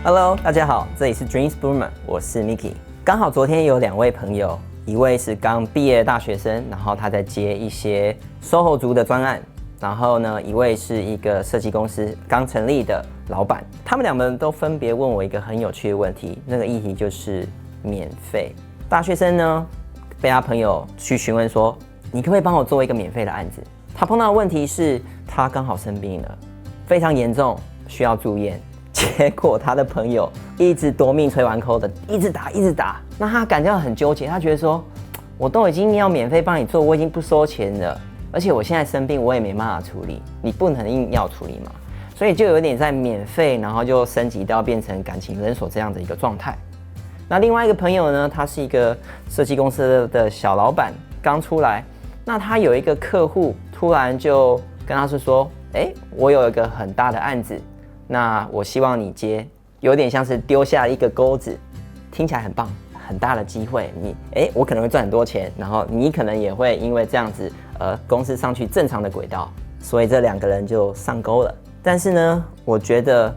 Hello， 大家好，这里是 Dreams Boomer， 我是 Mickey。刚好昨天有2位朋友，一位是刚毕业的大学生，然后他在接一些 SOHO 族的专案，然后呢，一位是一个设计公司刚成立的老板。他们2个人都分别问我一个很有趣的问题，那个议题就是免费。大学生呢，被他朋友去询问说，你可不可以帮我做一个免费的案子？他碰到的问题是，他刚好生病了，非常严重，需要住院。结果他的朋友一直夺命催完扣的，一直打，那他感觉很纠结，他觉得说，我都已经要免费帮你做，我已经不收钱了，而且我现在生病，我也没办法处理，你不能硬要处理嘛，所以就有点在免费，然后就升级到变成感情勒索这样的一个状态。那另外一个朋友呢，他是一个设计公司的小老板，刚出来，那他有一个客户突然就跟他说，我有一个很大的案子。那我希望你接，有点像是丢下一个钩子，听起来很棒，很大的机会。我可能会赚很多钱，然后你可能也会因为这样子，公司上去正常的轨道，所以这2个人就上钩了。但是呢，我觉得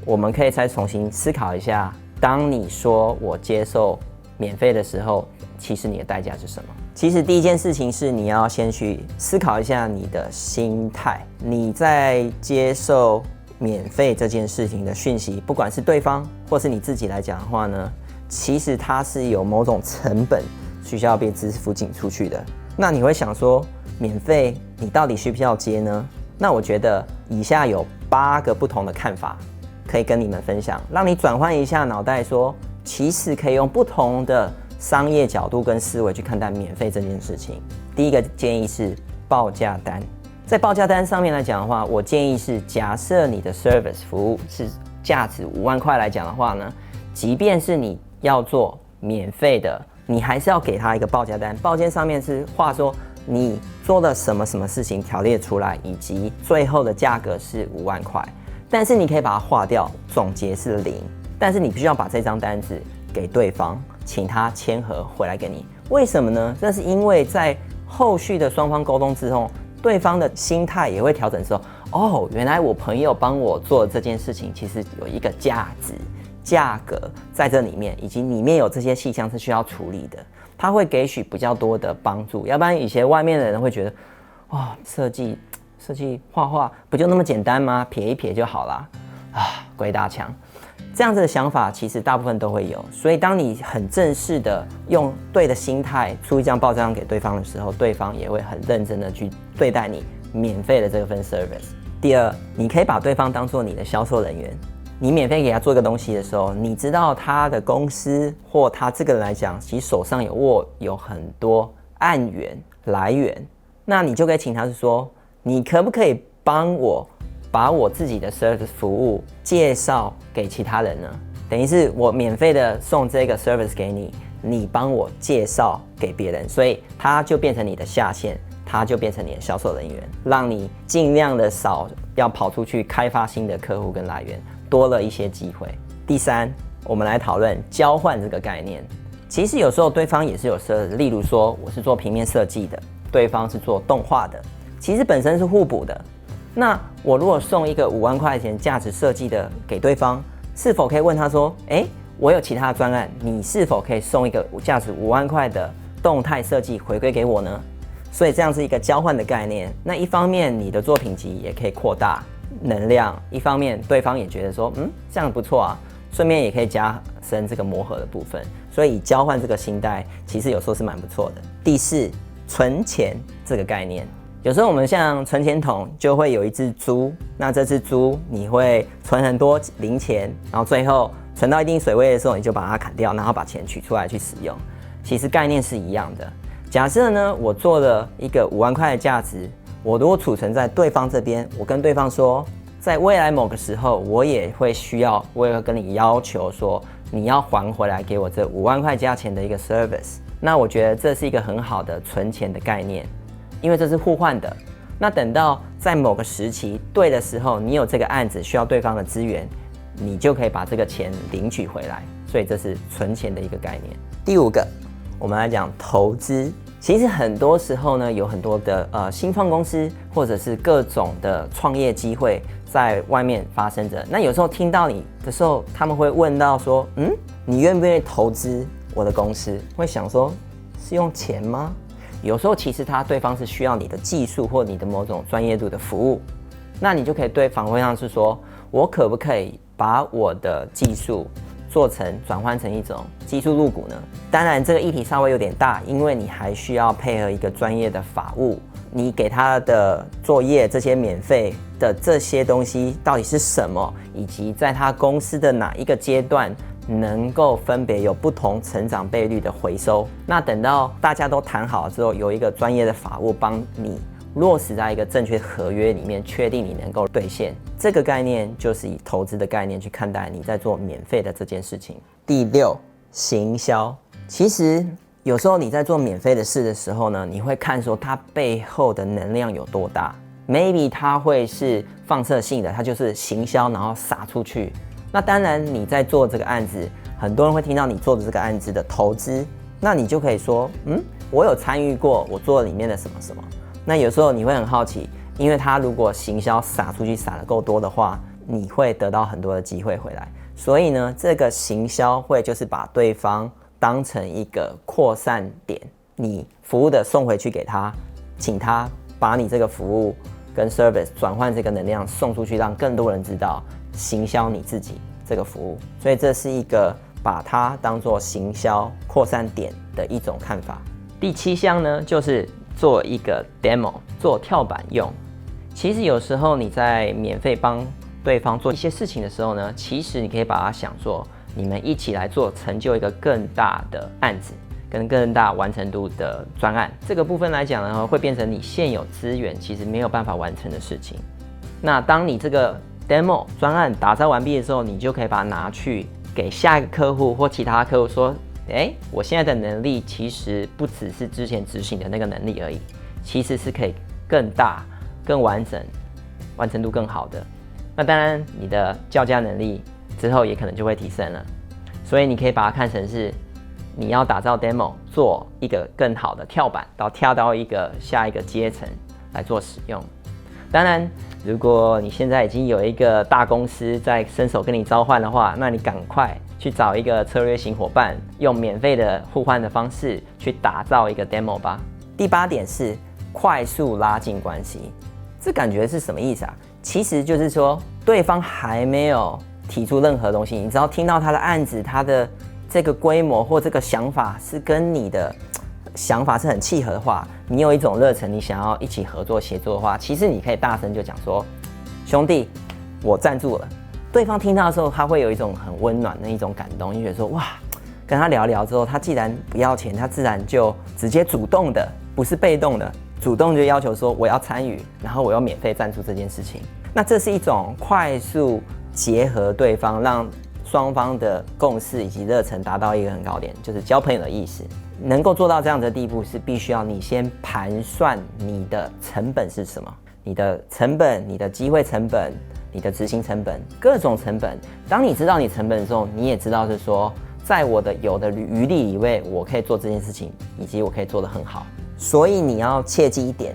我们可以再重新思考一下，当你说我接受免费的时候，其实你的代价是什么？其实第一件事情是你要先去思考一下你的心态，你在接受免费这件事情的讯息，不管是对方或是你自己来讲的话呢，其实它是有某种成本需要被支付进出去的。那你会想说，免费你到底需不需要接呢？那我觉得以下有8个不同的看法可以跟你们分享，让你转换一下脑袋说，其实可以用不同的商业角度跟思维去看待免费这件事情。第一个建议是报价单。在报价单上面来讲的话，我建议是，假设你的 service 服务是价值5万块来讲的话呢，即便是你要做免费的，你还是要给他一个报价单。报价上面是画说你做了什么事情条列出来，以及最后的价格是5万块。但是你可以把它划掉，总结是0。但是你必须要把这张单子给对方，请他签核回来给你。为什么呢？这是因为在后续的双方沟通之后，对方的心态也会调整说，原来我朋友帮我做的这件事情其实有一个价格在这里面，以及里面有这些细项是需要处理的，他会给予比较多的帮助。要不然有些外面的人会觉得，设计画画不就那么简单吗？撇一撇就好啦，鬼打墙。这样子的想法其实大部分都会有，所以当你很正式的用对的心态出一张报价单给对方的时候，对方也会很认真的去对待你免费的这份 service。第二，你可以把对方当作你的销售人员，你免费给他做一个东西的时候，你知道他的公司或他这个人来讲，其实手上有很多案源来源，那你就可以请他说，你可不可以帮我把我自己的 service 服务介绍给其他人呢？等于是我免费的送这个 service 给你，你帮我介绍给别人，所以他就变成你的下线，他就变成你的销售人员，让你尽量的少要跑出去开发新的客户跟来源，多了一些机会。第3，我们来讨论交换这个概念。其实有时候对方也是有设置，例如说我是做平面设计的，对方是做动画的，其实本身是互补的。那我如果送一个5万块钱价值设计的给对方，是否可以问他说，我有其他的专案，你是否可以送一个价值5万块的动态设计回归给我呢？所以这样是一个交换的概念。那一方面你的作品集也可以扩大能量，一方面对方也觉得说，这样不错啊，顺便也可以加深这个磨合的部分。所以交换这个心态，其实有时候是蛮不错的。第4，存钱这个概念。有时候我们像存钱筒就会有一只猪，那这只猪你会存很多零钱，然后最后存到一定水位的时候，你就把它砍掉，然后把钱取出来去使用。其实概念是一样的。假设呢，我做了一个5万块的价值，我如果储存在对方这边，我跟对方说，在未来某个时候，我也会跟你要求说，你要还回来给我这5万块价钱的一个 service。那我觉得这是一个很好的存钱的概念。因为这是互换的，那等到在某个时期对的时候，你有这个案子需要对方的资源，你就可以把这个钱领取回来，所以这是存钱的一个概念。第5个，我们来讲投资。其实很多时候呢，有很多的新创公司或者是各种的创业机会在外面发生着。那有时候听到你的时候，他们会问到说，你愿不愿意投资我的公司？会想说，是用钱吗？有时候其实对方是需要你的技术或你的某种专业度的服务，那你就可以对反馈上是说，我可不可以把我的技术转换成一种技术入股呢？当然这个议题稍微有点大，因为你还需要配合一个专业的法务，你给他的作业这些免费的这些东西到底是什么，以及在他公司的哪一个阶段能够分别有不同成长倍率的回收。那等到大家都谈好了之后，有一个专业的法务帮你落实在一个正确合约里面，确定你能够兑现。这个概念就是以投资的概念去看待你在做免费的这件事情。第6，行销。其实有时候你在做免费的事的时候呢，你会看说它背后的能量有多大。Maybe 它会是放射性的，它就是行销然后撒出去。那当然你在做这个案子，很多人会听到你做的这个案子的投资，那你就可以说，我有参与过，我做了里面的什么什么。那有时候你会很好奇，因为他如果行销撒出去撒得够多的话，你会得到很多的机会回来。所以呢，这个行销会就是把对方当成一个扩散点，你服务的送回去给他，请他把你这个服务跟 service 转换这个能量送出去，让更多人知道行销你自己这个服务。所以这是一个把它当作行销扩散点的一种看法。第7项呢，就是做一个 demo， 做跳板用。其实有时候你在免费帮对方做一些事情的时候呢，其实你可以把它想做，你们一起来做，成就一个更大的案子，跟更大完成度的专案。这个部分来讲呢，会变成你现有资源其实没有办法完成的事情。那当你这个 demo 专案打造完毕的时候，你就可以把它拿去给下一个客户或其他客户说，我现在的能力其实不只是之前执行的那个能力而已，其实是可以更大、更完整、完成度更好的。那当然，你的叫价能力之后也可能就会提升了。所以你可以把它看成是你要打造 demo， 做一个更好的跳板，跳到下一个阶层来做使用。当然，如果你现在已经有一个大公司在伸手跟你召唤的话，那你赶快去找一个策略型伙伴，用免费的互换的方式去打造一个 demo 吧。第8点是快速拉近关系，这感觉是什么意思啊？其实就是说，对方还没有提出任何东西，你只要听到他的案子，他的这个规模或这个想法是跟你的想法是很契合的话，你有一种热忱，你想要一起合作协作的话，其实你可以大声就讲说，兄弟，我赞助了。对方听到的时候，他会有一种很温暖的一种感动，就觉得说，哇，跟他聊聊之后，他既然不要钱，他自然就直接主动的，不是被动的，主动就要求说我要参与，然后我要免费赞助这件事情。那这是一种快速结合对方，让双方的共识以及热忱达到一个很高点，就是交朋友的意思。能够做到这样的地步，是必须要你先盘算你的成本是什么，你的成本、你的机会成本、你的执行成本，各种成本。当你知道你成本的时候，你也知道是说，在我的有的余力以外，我可以做这件事情，以及我可以做得很好。所以你要切记一点，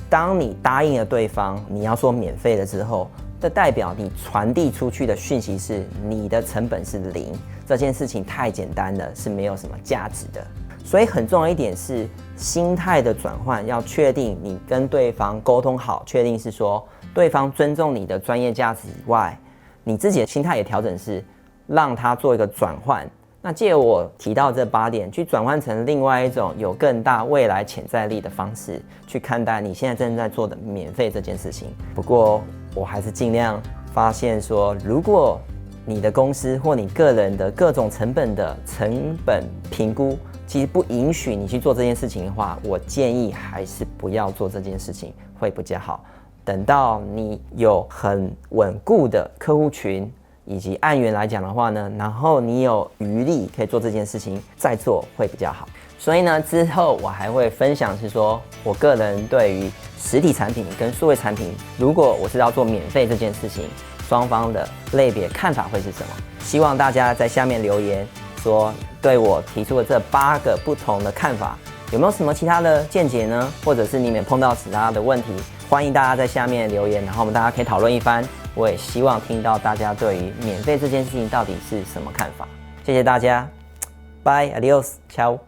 当你答应了对方，你要说免费了之后，这代表你传递出去的讯息是你的成本是0，这件事情太简单了，是没有什么价值的。所以很重要一点是心态的转换，要确定你跟对方沟通好，确定是说对方尊重你的专业价值以外，你自己的心态也调整是让他做一个转换。那借我提到这8点，去转换成另外一种有更大未来潜在力的方式去看待你现在正在做的免费这件事情。不过我还是尽量发现说，如果你的公司或你个人的各种成本的成本评估其实不允许你去做这件事情的话，我建议还是不要做这件事情会比较好。等到你有很稳固的客户群以及案源来讲的话呢，然后你有余力可以做这件事情，再做会比较好。所以呢，之后我还会分享是说，我个人对于实体产品跟数位产品，如果我是要做免费这件事情，双方的类别看法会是什么？希望大家在下面留言说，对我提出的这8个不同的看法，有没有什么其他的见解呢？或者是你们碰到其他的问题，欢迎大家在下面留言，然后我们大家可以讨论一番。我也希望听到大家对于免费这件事情到底是什么看法。谢谢大家，拜 ，adios，ciao。